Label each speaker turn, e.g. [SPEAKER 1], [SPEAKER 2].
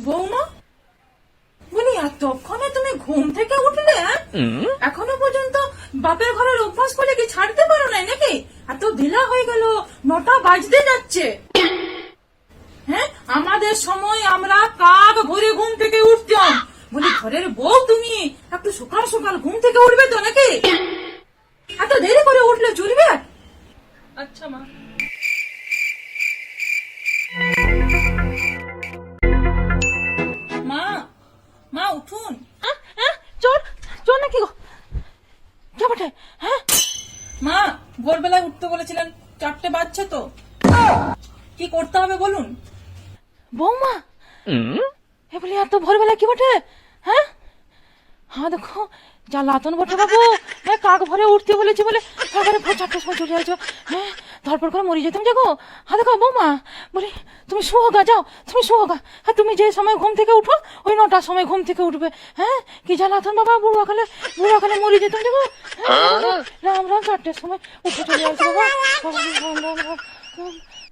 [SPEAKER 1] বৌমা, বলি এতক্ষণে তুমি ঘুম থেকে উঠলে? এখনো পর্যন্ত বাপের ঘরের অভ্যাস করে কি ছাড়তে পারো নাই নাকি? এত ঢিলা হয়ে গেল, 9টা বাজতে যাচ্ছে। হ্যাঁ, আমাদের সময় আমরা কাক ভরে ঘুম থেকে উঠতাম। বলি ঘরের বউ তুমি একটু সকাল সকাল ঘুম থেকে উঠবে তো নাকি? এত দেরি করে উঠলে চলবে? আচ্ছা মা। মা, মা উঠুন।
[SPEAKER 2] চোর চোর নাকি গো? কে বটে? হ্যাঁ,
[SPEAKER 1] মা, ভোরবেলায় উঠতে বলেছিলেন, 4টে বাজছে তো। কি করতে হবে বলুন?
[SPEAKER 2] বৌমা এ বলি এত ভোরবেলা কি বটে? হ্যাঁ হ্যাঁ, দেখো জ্বালাতন বটে বাবু। হ্যাঁ, কাক ভরে উঠতে বলেছি বলে একেবারে ভোর 4টার সময় চলে আসছো। হ্যাঁ, ধরপড় করে মরে যেতাম যে গো। হ্যাঁ দেখো বৌমা, বলি তুমি শুও গা, যাও তুমি শুও গা। হ্যাঁ, তুমি যে সময় ঘুম থেকে উঠো ওই 9টার সময় ঘুম থেকে উঠবে। হ্যাঁ, কি জ্বালাতন বাবা, বুড়া কালে মরে যেতাম যে গো। হ্যাঁ, রাম রাম 4টার সময় উঠে চলে আসবে বাবা।